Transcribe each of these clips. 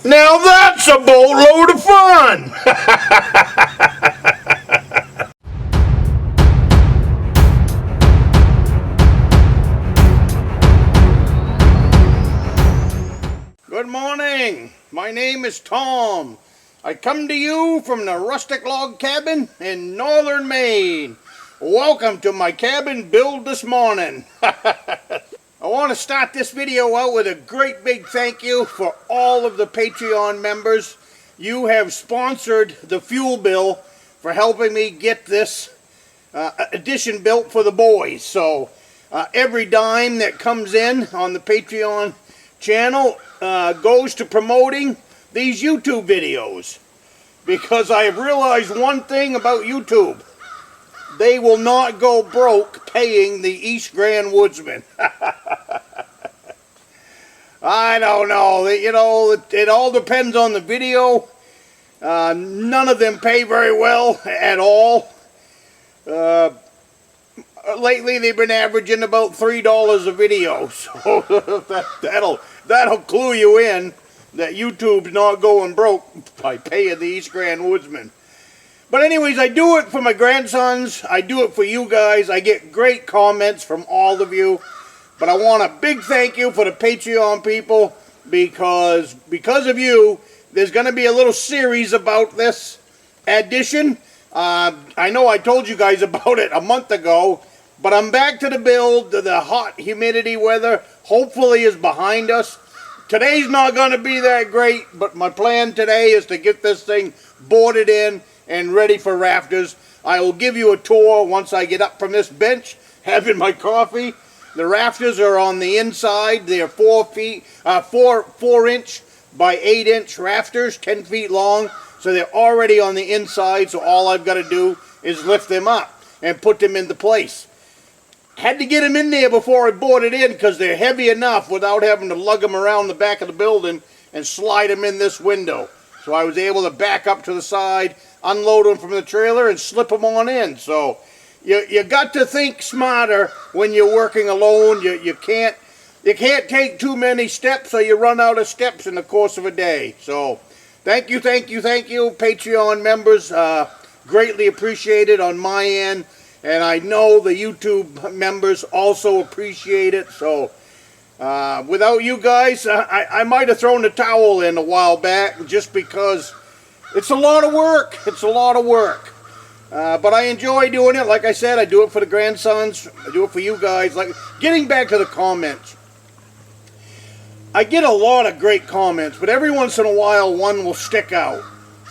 Now that's a boatload of fun! Good morning. My name is Tom. I come to you from the Rustic log cabin in Northern Maine. Welcome to my cabin build this morning. I want to start this video out with a great big thank you for all of the Patreon members. You have sponsored the fuel bill for helping me get this addition built for the boys. So every dime that comes in on the Patreon channel goes to promoting these YouTube videos. Because I have realized one thing about YouTube. They will not go broke paying the East Grand Woodsman. I don't know. You know, it all depends on the video. None of them pay very well at all. Lately, they've been averaging about $3 a video. So that'll clue you in that YouTube's not going broke by paying the East Grand Woodsman. But anyways, I do it for my grandsons. I do it for you guys. I get great comments from all of you. But I want a big thank you for the Patreon people because of you, there's going to be a little series about this addition. I know I told you guys about it a month ago, but I'm back to the build. The hot humidity weather hopefully is behind us. Today's not going to be that great, but my plan today is to get this thing boarded in and ready for rafters. I will give you a tour once I get up from this bench, having my coffee. The rafters are on the inside. They're 4 inch by 8 inch rafters, 10 feet long. So they're already on the inside. So all I've got to do is lift them up and put them into place. Had to get them in there before I boarded in because they're heavy enough without having to lug them around the back of the building and slide them in this window. So I was able to back up to the side, unload them from the trailer, and slip them on in. So you got to think smarter when you're working alone. You can't take too many steps or you run out of steps in the course of a day. So thank you, Patreon members. Greatly appreciated on my end. And I know the YouTube members also appreciate it. So without you guys, I might have thrown the towel in a while back just because it's a lot of work. It's a lot of work. But I enjoy doing it. Like I said, I do it for the grandsons. I do it for you guys. Like, getting back to the comments. I get a lot of great comments, but every once in a while one will stick out.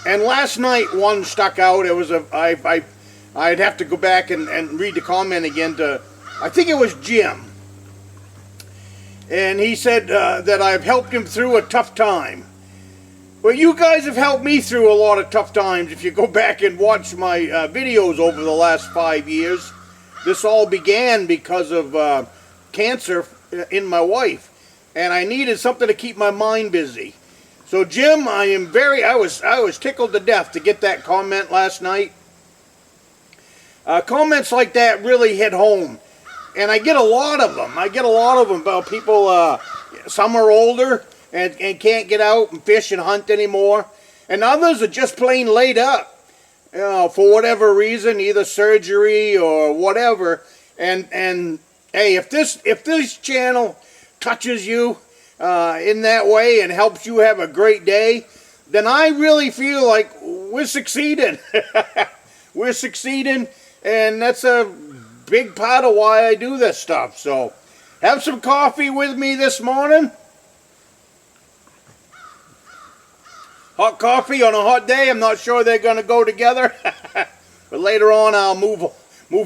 And last night one stuck out. It was I'd have to go back and read the comment again I think it was Jim. And he said that I've helped him through a tough time. Well, you guys have helped me through a lot of tough times. If you go back and watch my videos over the last 5 years, this all began because of cancer in my wife. And I needed something to keep my mind busy. So Jim, I was tickled to death to get that comment last night. Comments like that really hit home. And I get a lot of them. I get a lot of them about people, some are older and can't get out and fish and hunt anymore. And others are just plain laid up, you know, for whatever reason, either surgery or whatever. And hey, if this channel touches you in that way and helps you have a great day, then I really feel like we're succeeding. We're succeeding, and that's a big part of why I do this stuff. So have some coffee with me this morning. Hot coffee on a hot day, I'm not sure they're going to go together. But later on I'll move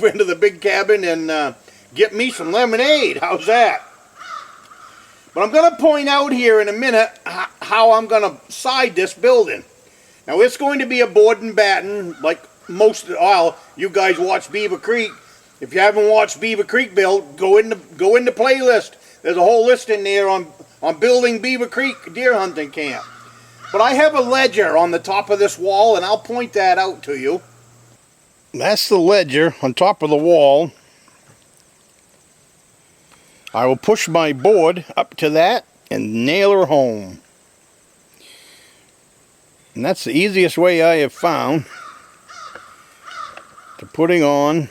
into the big cabin and get me some lemonade. How's that? But I'm going to point out here in a minute how I'm going to side this building. Now it's going to be a board and batten like most, well, you guys watch Beaver Creek. If you haven't watched Beaver Creek build, go in the playlist. There's a whole list in there on building Beaver Creek deer hunting camp. But I have a ledger on the top of this wall, and I'll point that out to you. That's the ledger on top of the wall. I will push my board up to that and nail her home. And that's the easiest way I have found to putting on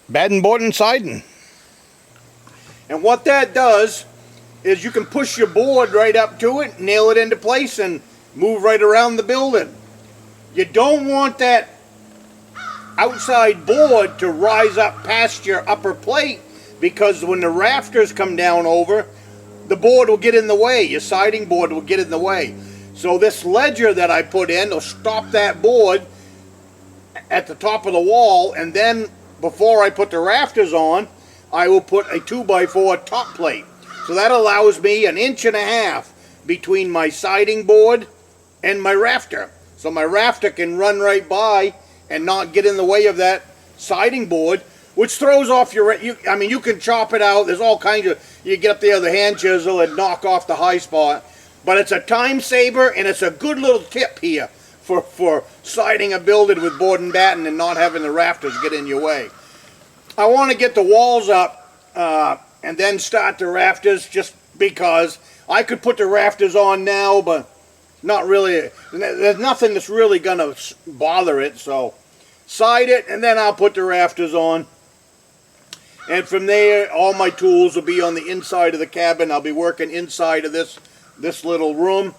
batten board and siding. And what that does is you can push your board right up to it, nail it into place, and move right around the building. You don't want that outside board to rise up past your upper plate, because when the rafters come down over, the board will get in the way. Your siding board will get in the way. So this ledger that I put in will stop that board at the top of the wall, and then before I put the rafters on, I will put a 2x4 top plate. So that allows me 1.5 inches between my siding board and my rafter. So my rafter can run right by and not get in the way of that siding board, which throws off your, I mean, you can chop it out. There's all kinds of, you get up there with a hand chisel and knock off the high spot. But it's a time saver, and it's a good little tip here for siding a building with board and batten and not having the rafters get in your way. I want to get the walls up and then start the rafters, just because I could put the rafters on now, but not really. There's nothing that's really going to bother it. So side it, and then I'll put the rafters on. And from there, all my tools will be on the inside of the cabin. I'll be working inside of this little room.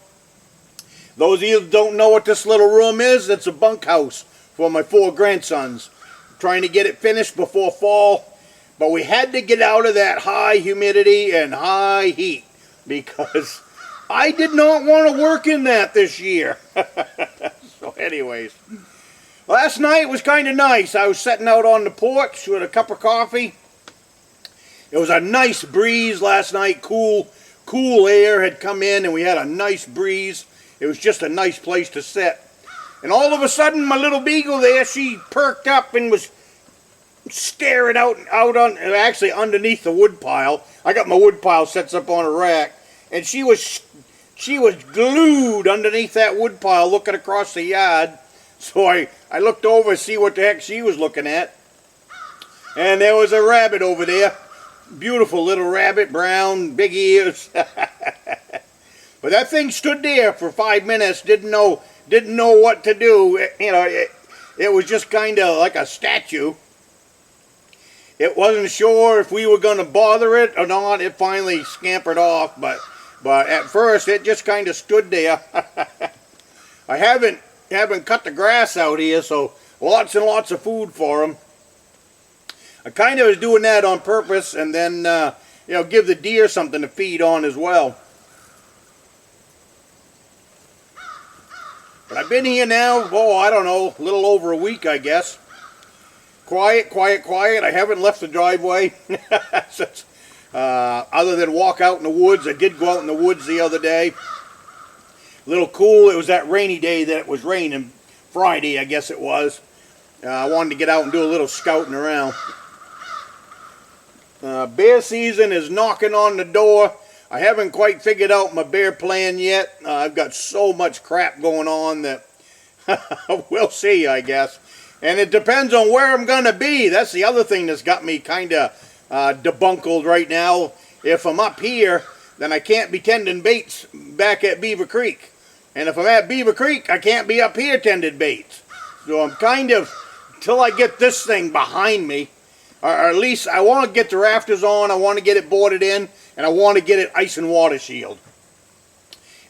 Those of you that don't know what this little room is, it's a bunkhouse for my 4 grandsons. Trying to get it finished before fall, but we had to get out of that high humidity and high heat, because I did not want to work in that this year. So anyways, last night was kind of nice. I was sitting out on the porch with a cup of coffee. It was a nice breeze last night. Cool air had come in, and we had a nice breeze. It was just a nice place to sit. And all of a sudden, my little beagle there, she perked up and was staring out on, actually underneath the wood pile. I got my wood pile sets up on a rack, and she was glued underneath that wood pile looking across the yard. So I looked over to see what the heck she was looking at. And there was a rabbit over there. Beautiful little rabbit, brown, big ears. But that thing stood there for 5 minutes, didn't know what to do. You know, it was just kind of like a statue. It wasn't sure if we were going to bother it or not. It finally scampered off, but at first it just kind of stood there. I haven't cut the grass out here, so lots and lots of food for them. I kind of was doing that on purpose, and then you know, give the deer something to feed on as well. But I've been here now, oh, I don't know, a little over a week, I guess. Quiet. I haven't left the driveway. Since, other than walk out in the woods. I did go out in the woods the other day. A little cool. It was that rainy day that it was raining. Friday, I guess it was. I wanted to get out and do a little scouting around. Bear season is knocking on the door. I haven't quite figured out my bear plan yet. I've got so much crap going on that we'll see, I guess. And it depends on where I'm going to be. That's the other thing that's got me kind of debunkled right now. If I'm up here, then I can't be tending baits back at Beaver Creek. And if I'm at Beaver Creek, I can't be up here tending baits. So I'm kind of, till I get this thing behind me, or at least I want to get the rafters on, I want to get it boarded in, and I want to get it ice and water shield.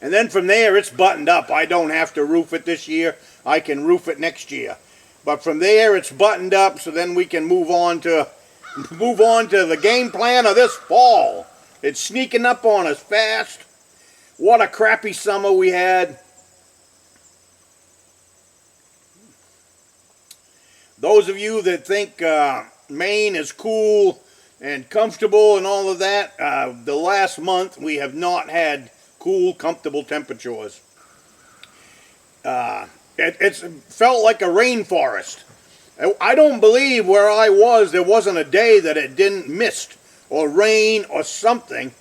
And then from there, it's buttoned up. I don't have to roof it this year. I can roof it next year. But from there, it's buttoned up, so then we can move on to the game plan of this fall. It's sneaking up on us fast. What a crappy summer we had. Those of you that think Maine is cool and comfortable and all of that, the last month we have not had cool, comfortable temperatures. It's felt like a rainforest. I don't believe where I was there wasn't a day that it didn't mist or rain or something,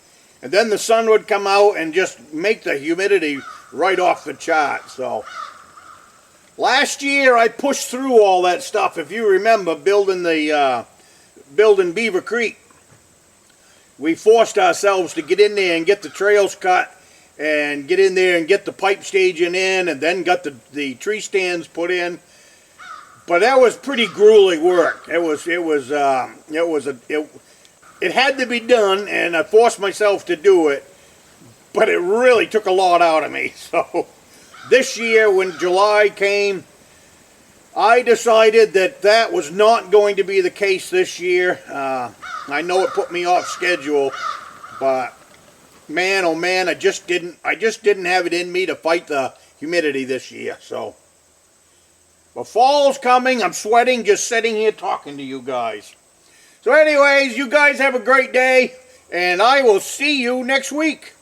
and then the sun would come out and just make the humidity right off the chart. So last year I pushed through all that stuff. If you remember building Beaver Creek, we forced ourselves to get in there and get the trails cut and get in there and get the pipe staging in, and then got the tree stands put in. But that was pretty grueling work. It had to be done, and I forced myself to do it. But it really took a lot out of me. So this year, when July came, I decided that was not going to be the case this year. I know it put me off schedule, but man, oh man, I just didn't have it in me to fight the humidity this year. So, but fall's coming. I'm sweating just sitting here talking to you guys. So anyways, you guys have a great day, and I will see you next week.